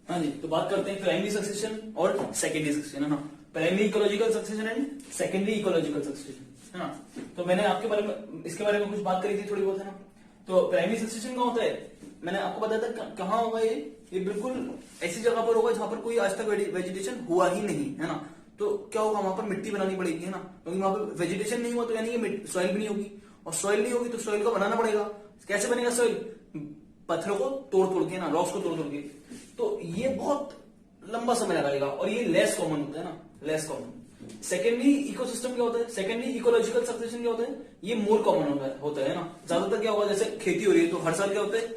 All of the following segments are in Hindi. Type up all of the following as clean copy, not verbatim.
हाँ जी, तो बात करते हैं प्राइमरी सक्सेशन और सेकेंडरी सक्सेशन, है ना। Primary ecological succession and secondary ecological succession, है ना। तो मैंने आपके बारे में इसके बारे में कुछ बात करी थी थोड़ी बहुत, है ना। तो प्राइमरी सक्सेशन क्या होता है, मैंने आपको बताया था कहाँ होगा ये बिल्कुल ऐसी जगह पर होगा जहां पर कोई आज तक वेजिटेशन हुआ ही नहीं, है ना। तो क्या होगा, वहां पर मिट्टी बनानी पड़ेगी, है ना, क्योंकि वहां पर वेजिटेशन नहीं हुआ तो यानी कि सॉइल भी नहीं होगी, और सॉइल नहीं होगी तो सॉइल को बनाना पड़ेगा। कैसे बनेगा सॉइल? पत्थरों को तोड़ तोड़ के, ना, रॉक्स को तोड़ तोड़ के। तो ये बहुत लंबा समय लगाएगा और ये लेस कॉमन होता है ना, लेस कॉमन। सेकेंडरी इकोसिस्टम क्या होता है, सेकेंडरी इकोलॉजिकल सक्सेशन क्या होता है, ये मोर कॉमन होता है ना। ज्यादातर क्या होगा, जैसे खेती हो रही है तो हर साल क्या होता है,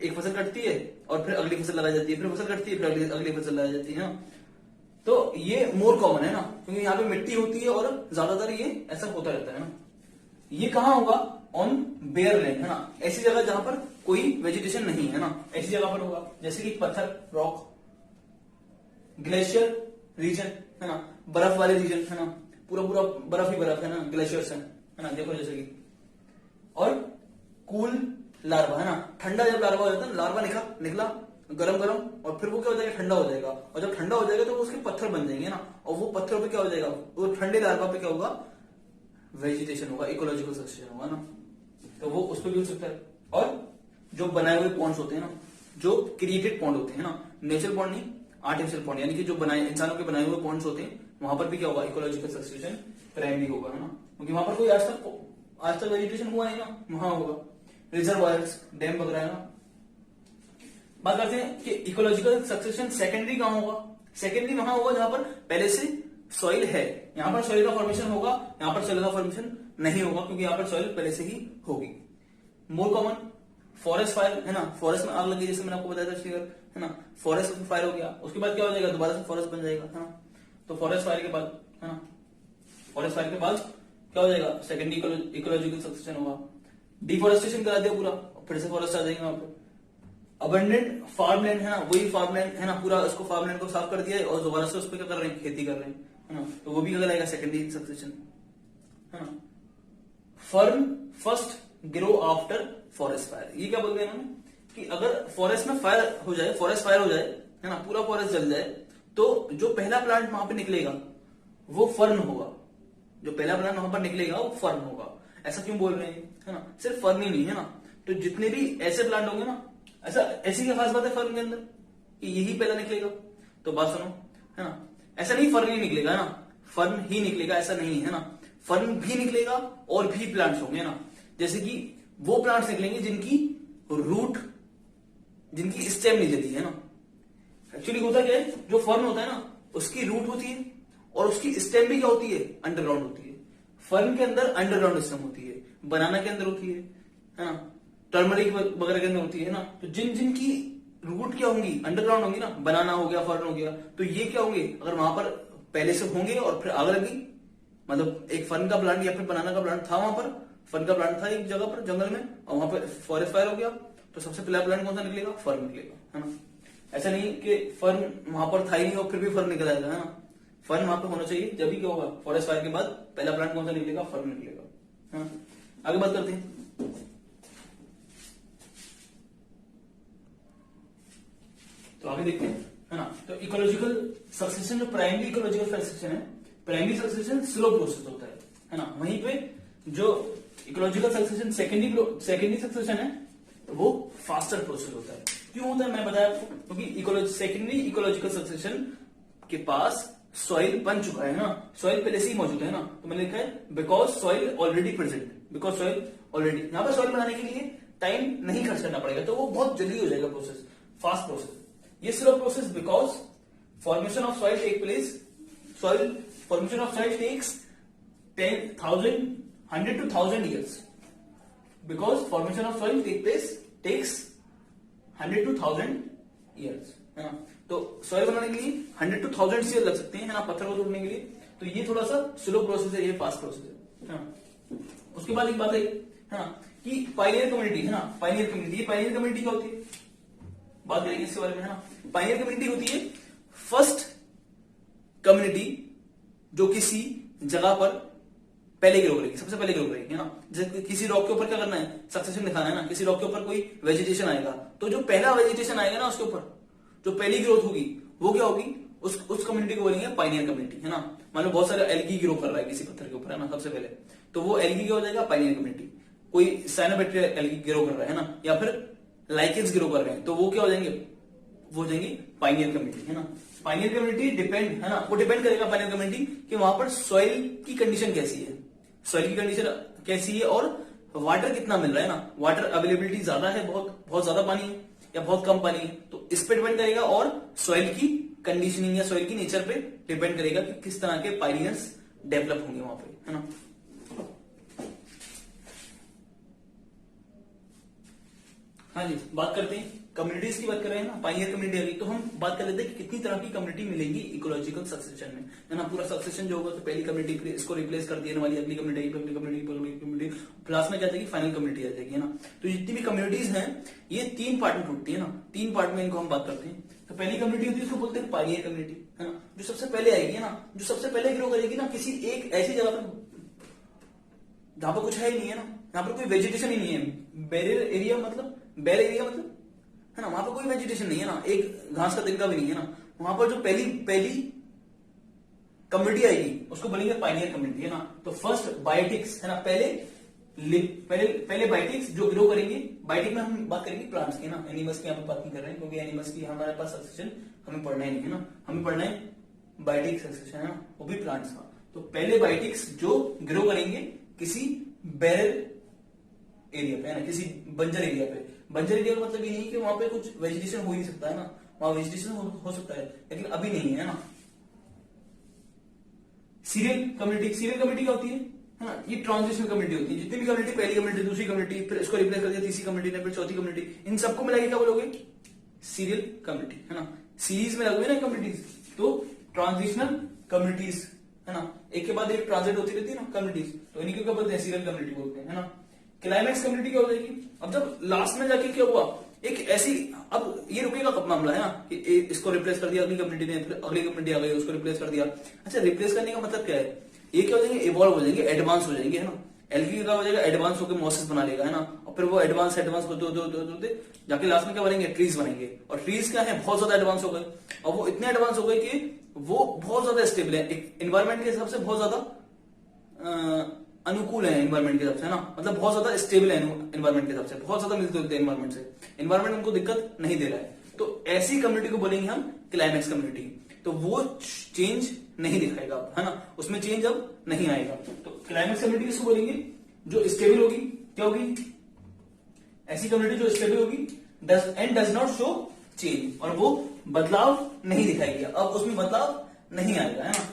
एक फसल कटती है और फिर अगली फसल लगाई जाती है, फिर फसल कटती है फिर अगली फसल लगाई जाती है ना। तो ये मोर कॉमन है ना, क्योंकि यहाँ पे मिट्टी होती है और ज्यादातर ये ऐसा होता रहता है ना। ये कहाँ होगा, ऑन बेयर लैंड, है ना, ऐसी जगह जहां पर कोई वेजिटेशन नहीं है ना, ऐसी जगह पर होगा। जैसे कि पत्थर, रॉक, ग्लेशियर रीजन, है ना, बर्फ वाले रीजन, है ना, पूरा पूरा बर्फ ही बर्फ है ना, ग्लेशियर्स है ना, देखो जैसे कि। और कूल लार्वा, है ना, ठंडा जब लार्वा हो जाता है, लार्वा निकला गरम गरम, और फिर वो क्या हो जाएगा, ठंडा हो जाएगा, और जब ठंडा हो जाएगा तो उसके पत्थर बन जाएंगे ना, और वो पत्थरों पे क्या हो जाएगा, वो ठंडे लार्वा पे क्या होगा, वेजिटेशन होगा, इकोलॉजिकल सक्सेशन होगा ना। तो वो उस पर भी हो सकता है। और जो बनाए हुए पॉन्ड्स होते हैं ना, जो क्रिएटेड पॉन्ड होते हैं ना, नेचुरल पॉन्ड नहीं, आर्टिफिशियल पॉन्ड, यानी कि जो बनाए इंसानों के बनाए हुए पॉन्ड्स होते हैं, वहां पर भी क्या होगा, इकोलॉजिकल सक्सेशन प्राइमरी होगा, है ना, क्योंकि वहां पर कोई आज तक वेजिटेशन हुआ है ना, वहां होगा। रिजर्वायर्स, डैम वगैरह, है ना। बात करते हैं कि इकोलॉजिकल सक्सेशन सेकेंडरी कहां होगा। सेकेंडरी वहां होगा जहां पर पहले से सॉइल है, यहां पर सॉइल का फॉर्मेशन होगा, यहां पर सॉइल का फॉर्मेशन नहीं होगा, क्योंकि यहां पर सॉइल पहले से ही होगी। मोर कॉमन फॉरेस्ट फायर, है ना, फॉरेस्ट में आग लगी, जैसे मैंने आपको बताया था क्लियर, है ना, फॉरेस्ट में फायर हो गया, उसके बाद क्या हो जाएगा, दोबारा से फॉरेस्ट बन जाएगा, है ना। तो फॉरेस्ट फायर के बाद, है ना, फॉरेस्ट फायर के बाद क्या हो जाएगा, सेकेंडरी इकोलॉजिकल सक्सेशन होगा। डिफॉरेस्टेशन करा दिया पूरा, फिर से फॉरेस्ट आ जाएंगे वहां पर। अबंडेंट फार्मलैंड, है ना, वही फार्मलैंड, है ना, पूरा उसको फार्मलैंड को साफ कर दिया है और दोबारा से उस पर क्या कर रहे हैं, खेती कर रहे हैं, है ना, तो वो भी क्या रहेगा, सेकेंडरी सक्सेशन, है ना। Firm first grow after forest fire, ये क्या बोलते हैं इन्होंने, कि अगर फॉरेस्ट में फायर हो जाए, फॉरेस्ट फायर हो जाए, है ना, पूरा फॉरेस्ट जल जाए, तो जो पहला प्लांट वहां पे निकलेगा वो फर्न होगा, जो पहला प्लांट वहां पर निकलेगा वो फर्न होगा। ऐसा क्यों बोल रहे हैं, है ना, सिर्फ फर्न ही नहीं, है ना, तो जितने भी ऐसे प्लांट होंगे ना, ऐसी क्या खास बात है फर्न के अंदर कि यही पहला निकलेगा। तो बात सुनो, है ना, ऐसा नहीं फर्न ही निकलेगा, है ना, फर्न ही निकलेगा ऐसा नहीं है ना, फर्न भी निकलेगा और भी प्लांट्स होंगे ना। जैसे कि वो प्लांट्स निकलेंगे जिनकी रूट, जिनकी स्टेम नहीं जली है ना। एक्चुअली होता क्या है, जो फर्न होता है ना उसकी रूट होती है और उसकी स्टेम भी क्या होती है, अंडरग्राउंड होती है। फर्न के अंदर अंडरग्राउंड स्टेम होती है, बनाना के अंदर होती है ना, टर्मरिक वगैरह के अंदर होती है ना। तो जिन जिन की रूट क्या होंगी, अंडरग्राउंड होंगी ना, बनाना हो गया, फर्न हो गया, तो ये क्या होंगे, अगर वहां पर पहले से होंगे और फिर आग लगी, मतलब एक फर्न का प्लांट या फिर बनाना का प्लांट था, वहां पर फर्न का प्लांट था एक जगह पर जंगल में, और वहां पर फॉरेस्ट फायर हो गया, तो सबसे पहला प्लांट कौन सा निकलेगा, फर्न निकलेगा, है ना। ऐसा नहीं कि फर्न वहां पर था ही नहीं और फिर भी फर्न निकल आएगा, है ना। फर्न वहां पर होना चाहिए, जब भी क्या होगा, फॉरेस्ट फायर के बाद पहला प्लांट कौन सा निकलेगा, फर्न निकलेगा, है ना। आगे बात करते हैं। तो आगे देखते हैं, है ना। तो इकोलॉजिकल सक्सेशन, जो प्राइमरी इकोलॉजिकल सक्सेशन है, प्राइमरी सक्सेशन स्लो प्रोसेस होता है ना। वहीं पे जो इकोलॉजिकल सक्सेशन सेकेंडरी सक्सेशन है वो फास्टर प्रोसेस होता है। क्यों होता है, मैं बताया आपको, क्योंकि सेकेंडरी इकोलॉजिकल सक्सेशन के पास सॉइल बन चुका है ना, सॉइल पहले से ही मौजूद है ना। तो मैंने लिखा है because soil already present, because soil already, यहां पर सॉइल बनाने के लिए टाइम नहीं खर्च करना पड़ेगा, तो वो बहुत जल्दी हो जाएगा प्रोसेस, फास्ट प्रोसेस। ये slow process because formation of soil take place, soil formation of soil takes 100 to 1000 years, because formation of soil takes 100 to 1000 years, है ना। तो सॉइल बनाने के लिए 100 to 1000 ईयर लग सकते हैं, है ना, पत्थर को तोड़ने के लिए। तो ये थोड़ा सा स्लो प्रोसेस है, ये फास्ट प्रोसेस है ना। उसके बाद एक बात है ना, कि पाइनियर कम्युनिटी, है ना, पाइनियर कम्युनिटी, ये पाइनियर कम्युनिटी क्या होती है, बात करेंगे इसके बारे में, है ना। पाइनियर कम्युनिटी होती है फर्स्ट कम्युनिटी जो किसी जगह पर पहले ग्रो करेगी, सबसे पहले ग्रो करेगी, है ना। जैसे किसी रॉक के ऊपर क्या करना है, सक्सेशन दिखाना है ना, किसी रॉक के ऊपर कोई वेजिटेशन आएगा, तो जो पहला वेजिटेशन आएगा ना उसके ऊपर, जो पहली ग्रोथ होगी वो क्या होगी, उस कम्युनिटी को बोलेंगे पाइनियर कम्युनिटी, है ना। मान लो बहुत सारे एल्गी ग्रो कर रहा है किसी पत्थर के ऊपर, है ना, सबसे पहले तो वो एल्गी क्या हो जाएगा, पाइनियर कम्युनिटी। कोई साइनोबैक्टीरिया एल्गी ग्रो कर रहा है ना, या फिर लाइकेंस ग्रो कर रहे हैं, तो वो क्या हो जाएंगे, वो हो जाएंगे पाइनियर कम्युनिटी, है ना। पाइनियर कम्युनिटी डिपेंड, है ना, वो डिपेंड करेगा पाइनियर कम्युनिटी कि वहां पर सॉइल की कंडीशन कैसी है, सॉइल की कंडीशन कैसी है और वाटर कितना मिल रहा है ना, वाटर अवेलेबिलिटी ज्यादा है, बहुत बहुत ज्यादा पानी है या बहुत कम पानी है, तो इस पे डिपेंड करेगा। और सॉइल की कंडीशनिंग या सॉइल की नेचर पे डिपेंड करेगा कि किस तरह के पाइनियर्स डेवलप होंगे वहां पे, है ना। हाँ जी, बात करते हैं कम्युनिटीज की, बात कर रहे हैं ना, पाइनियर कम्युनिटी आ गई, तो हम बात कर लेते हैं कि कितनी तरह की कम्युनिटी मिलेगी इकोलॉजिकल सक्सेशन में, है ना। पूरा सक्सेशन जो होगा तो पहली कम्युनिटी इसको रिप्लेस कर देने वाली, अगली कम्युनिटी, अगली कम्युनिटी, लास्ट में क्या जाएगी, फाइनल कम्युनिटी आ जाएगी, है ना। तो जितनी भी कम्युनिटीज हैं ये 3 पार्ट में टूटती है ना, 3 पार्ट में इनको हम बात करते हैं। तो पहली कम्युनिटी होती है उसको बोलते हैं पाइनियर कम्युनिटी, है ना, जो सबसे पहले आएगी, है ना, जो सबसे पहले ग्रो करेगी ना किसी एक ऐसी जगह पर जहां पर कुछ है ही नहीं, है ना, यहाँ पर कोई वेजिटेशन ही नहीं है, बैरियर एरिया मतलब, बेल एरिया मतलब, है ना, वहां पर कोई वेजिटेशन नहीं है ना, एक घास का तिनका भी नहीं है ना, वहां पर जो पहली कम्युनिटी आएगी उसको बोलेंगे पाइनियर कम्युनिटी, है ना। तो फर्स्ट बायोटिक्स, है ना, पहले बायोटिक्स जो ग्रो करेंगे, बायोटिक में हम बात करेंगे प्लांट्स की, ना, एनिमल्स की यहाँ पे बात नहीं कर रहे हैं, क्योंकि एनिमल्स की हमारे पास सक्सेशन हमें पढ़ना ही नहीं है ना, हमें पढ़ना है बायोटिक सक्सेशन, है ना, वो भी प्लांट्स का। तो पहले बायोटिक्स जो ग्रो करेंगे किसी बैरल एरिया पे, है ना, किसी बंजर एरिया पे। बंजर एरिया का मतलब ये नहीं कि वहां पे कुछ वेजिटेशन हो ही सकता है ना, वहां वेजिटेशन हो सकता है लेकिन अभी नहीं है ना। सीरियल कम्युनिटी क्या होती है ना, ये ट्रांजिशनल कम्युनिटी होती है। जितनी भी कम्युनिटी, पहली कम्युनिटी, दूसरी कम्युनिटी, फिर इसको रिप्लेस कर दिया तीसरी कम्युनिटी ने, फिर चौथी कम्युनिटी, इन सबको मिला के क्या बोलोगे, सीरियल कम्युनिटी, है ना। सीरीज में लगे ना कम्युनिटीज, तो ट्रांजिशनल कम्युनिटीज, है ना, एक के बाद एक ट्रांजिट होती रहती है ना कम्युनिटीज, तो इन्हीं को क्या बोलते हैं, सीरियल कम्युनिटी बोलते हैं, है ना। क्लाइमैक्स कम्युनिटी क्या हो जाएगी, अब जब लास्ट में जाके क्या हुआ, एक ऐसी, अब ये रुकेगा कब मामला, है ना, कि इसको रिप्लेस कर दिया अगली कम्युनिटी ने, फिर अगली कम्युनिटी आ गई उसको रिप्लेस कर दिया। अच्छा, रिप्लेस करने का मतलब क्या है, ये क्या हो जाएंगे, इवॉल्व हो जाएंगे, एडवांस हो जाएंगे, है ना। एल्गी का हो जाएगा एडवांस होकर मॉसेस बना लेगा, है ना, और फिर वो एडवांस होते जाके लास्ट में क्या बनेंगे, ट्रीज बनेंगे। और ट्रीज क्या है, बहुत ज्यादा एडवांस हो गए, और वो इतने एडवांस हो गए कि वो बहुत ज्यादा स्टेबल है, एनवायरमेंट के हिसाब से बहुत ज्यादा अनुकूल है एनवायरमेंट के हिसाब से, है ना, मतलब बहुत ज्यादा स्टेबल है एनवायरमेंट के हिसाब से, बहुत ज्यादा मिलते जुलते हैं एनवायरमेंट से, एनवायरमेंट उनको दिक्कत नहीं दे रहा है, तो ऐसी कम्युनिटी को बोलेंगे हम क्लाइमैक्स कम्युनिटी। तो वो चेंज नहीं दिखाएगा, है ना, उसमें चेंज अब नहीं आएगा। तो क्लाइमैक्स कम्युनिटी किसको बोलेंगे, जो स्टेबल होगी, क्या होगी, ऐसी कम्युनिटी जो स्टेबल होगी and does not show change, और वो बदलाव नहीं दिखाएगी, अब उसमें बदलाव नहीं आएगा, है ना।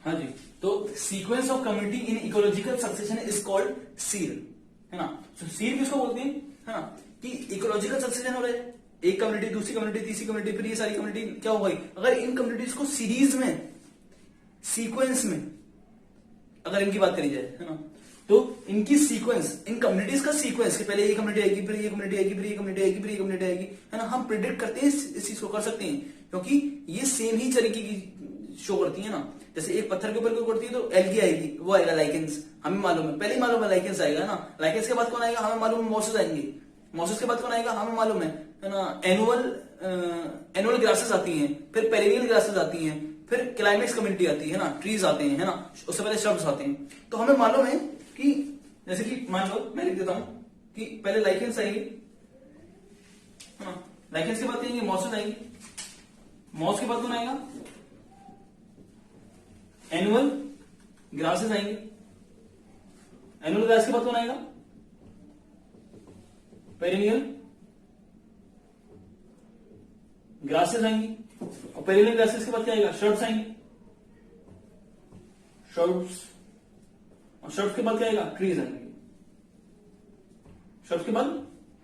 हाँ जी, तो sequence of community in ecological succession is called sere, है ना। तो सीर किसको बोलते हैं, है ना, कि इकोलॉजिकल सक्सेशन हो रहा है, एक कम्युनिटी, दूसरी कम्युनिटी, तीसरी कम्युनिटी, फिर ये सारी कम्युनिटी क्या हो गई, अगर इन कम्युनिटीज को सीरीज में, सीक्वेंस में अगर इनकी बात करी जाए, है ना, तो इनकी सीक्वेंस, इन कम्युनिटीज का सीक्वेंस, कि पहले ये कम्युनिटी आएगी, फिर ये कम्युनिटी आएगी, फिर ये कम्युनिटी आएगी, फिर ये कम्युनिटी आएगी, है ना, हम प्रिडिक्ट करते हैं, इस चीज को कर सकते हैं, क्योंकि ये सेम ही तरीके की शो करती है ना। जैसे एक पत्थर के ऊपर कोई पड़ती है तो एल्गी आएगी, वो आएगा लाइकेंस, हमें मालूम है, पहले ही मालूम है लाइकेंस आएगा ना। लाइकेंस के बाद कौन आएगा, हमें मालूम है मॉसेस आएंगे, मॉसेस के बाद कौन आएगा, हमें मालूम है ना, एनुअल ग्रासेस आती हैं, फिर पेरिनियल ग्रासेस आती हैं, फिर क्लाइमेक्स कम्युनिटी आती है ना, ट्रीज आते हैं, है ना, उससे पहले श्रब्स आते हैं। तो हमें मालूम है कि जैसे कि मान लो मैं लिख देता हूं कि पहले लाइकेंस आएंगे, है ना, लाइकेंस के बाद आएंगे मॉसेस आएंगे, मॉस के बाद कौन आएगा, एनुअल ग्रासेस आएंगे, एनुअल ग्रास के बाद कौन आएगा, पेरिनियल ग्रासेस आएंगी, और पेरिनियल ग्रासेस के बाद क्या आएगा, श्रब्स आएंगे, श्रब्स, और श्रब्स के बाद क्या आएगा, ट्रीज आएंगे, श्रब्स के बाद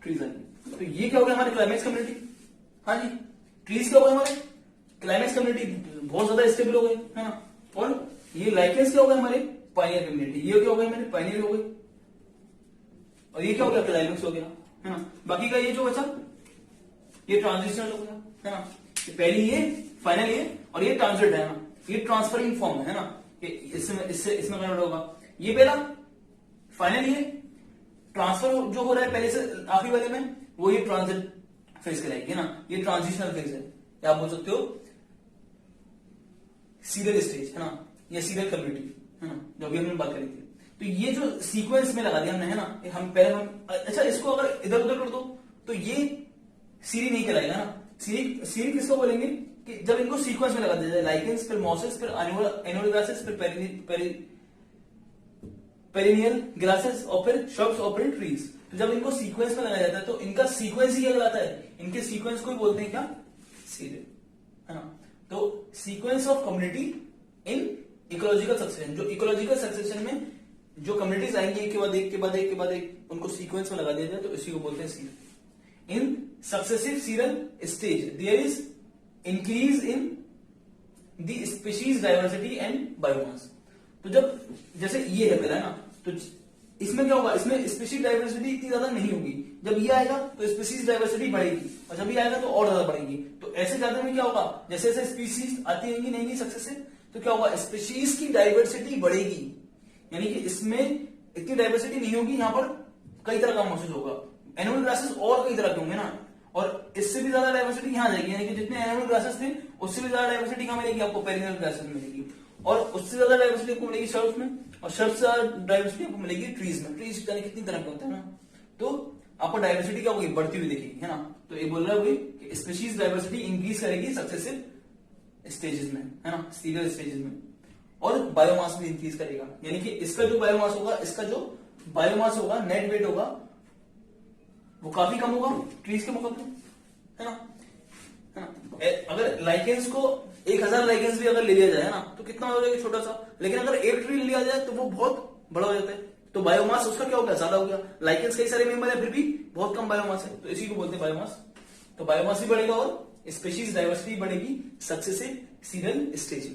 ट्रीज आएंगे। तो ये क्या हो गया हमारे क्लाइमेक्स कम्युनिटी। हाँ जी, ट्रीज क्या हो गए हमारे क्लाइमेक्स कम्युनिटी, बहुत ज्यादा स्टेबल हो गए, है ना। और ये लाइकेंस क्या हो गए हमारे पाइनियर कम्युनिटी, ये क्या हो गया हमारे पाइनियर हो गए, और ये क्या हो गया क्लाइमेक्स हो गया, है ना। बाकी का ये जो बचा ये ट्रांजिशनल हो गया, है ना, पहली ये, फाइनल ये, और ये ट्रांजिट है ना, ये ट्रांसफरिंग फॉर्म है ना, इसमें कन्वर्ट होगा, ये पहला, फाइनल ये, ट्रांसफर जो हो रहा है पहले से आखिरी वाले में, वो ये ट्रांजिट फेज कहलाएगी ना, ये ट्रांजिशनल फेज है, या आप बोल सकते हो सीरियल स्टेज, है ना, या सीरियल कम्युनिटी, है ना, जो भी हमने बात करी थी। तो ये जो सीक्वेंस में लगा दिया हमने, है ना, हम पहले हम अच्छा इसको अगर इधर उधर कर दो तो ये सीरी नहीं कहलाएगा ना। सीरी किसको बोलेंगे कि जब इनको सीक्वेंस में लगा दिया जाए, लाइकेंस, फिर मॉसेस, फिर एनुअल ग्रासेस, फिर पेरिनियल ग्रासेस, और फिर श्रब्स, और फिर ट्रीज। तो जब इनको सीक्वेंस में लगाया जाता है तो इनका सीक्वेंस ही कहलाता है, इनके सीक्वेंस को ही बोलते हैं क्या, सीरियल, है ना। तो sequence of community in ecological succession, जो इकोलॉजिकल सक्सेशन में जो कम्युनिटीज आएंगी एक के बाद एक के बाद एक के बाद एक, उनको सीक्वेंस में लगा दिया जाए तो इसी को बोलते हैं serial. In successive serial stage there is increase in the species diversity and biomass. तो जब जैसे ये है पहला, है ना, तो इसमें क्या होगा, इसमें स्पीशीज डाइवर्सिटी इतनी ज्यादा नहीं होगी। जब ये आएगा तो स्पीशीज डाइवर्सिटी बढ़ेगी, और जब ये आएगा तो और ज्यादा बढ़ेगी। तो ऐसे जाते में क्या होगा, जैसे जैसे स्पीशीज आती रहेंगी नई नई सक्सेसिव, तो क्या होगा, स्पीशीज की डाइवर्सिटी बढ़ेगी, यानी कि इसमें इतनी डाइवर्सिटी नहीं होगी, यहां पर कई तरह का मॉसेस होगा, एनुअल ग्रासेस और कई तरह के होंगे ना, और इससे भी ज्यादा डाइवर्सिटी यहां जाएगी, यानी कि जितने एनुअल ग्रासेस थे उससे भी ज्यादा डाइवर्सिटी कहां मिलेगी आपको, पेरिनियल ग्रासेस में मिलेगी, और उससे ज्यादा डाइवर्सिटी आपको मिलेगी शर्ब्स में, और शर्ब्स से ज्यादा डाइवर्सिटी आपको मिलेगी ट्रीज में। ट्रीज यानी कितनी तरह के होते हैं ना, तो आपको डाइवर्सिटी क्या होगी, बढ़ती हुई दिखेगी, है ना। तो ये बोल रहा है कि स्पीशीज डाइवर्सिटी इंक्रीज करेगी सक्सेसिव स्टेजेस में, है ना, सीरियल स्टेजेस में, और बायोमास भी इंक्रीज करेगा, यानी कि इसका जो बायोमास होगा, इसका जो बायोमास होगा, नेट वेट होगा, वो काफी कम होगा ट्रीज के मुकाबले, है ना, है ना। अगर लाइकेंस को 1000 लाइकेंस भी अगर ले लिया जाए ना, तो कितना हो जाएगा, छोटा सा, लेकिन अगर 1 ट्री लिया जाए तो वो बहुत बड़ा हो जाता है, तो बायोमास उसका क्या हो गया, ज्यादा हो गया। लाइकेंस कई सारे मेंबर है, फिर भी बहुत कम बायोमास है, तो इसी को बोलते हैं बायोमास। तो बायोमास भी बढ़ेगा और स्पीशीज डाइवर्सिटी बढ़ेगी सक्सेसिव सीरियल स्टेज में।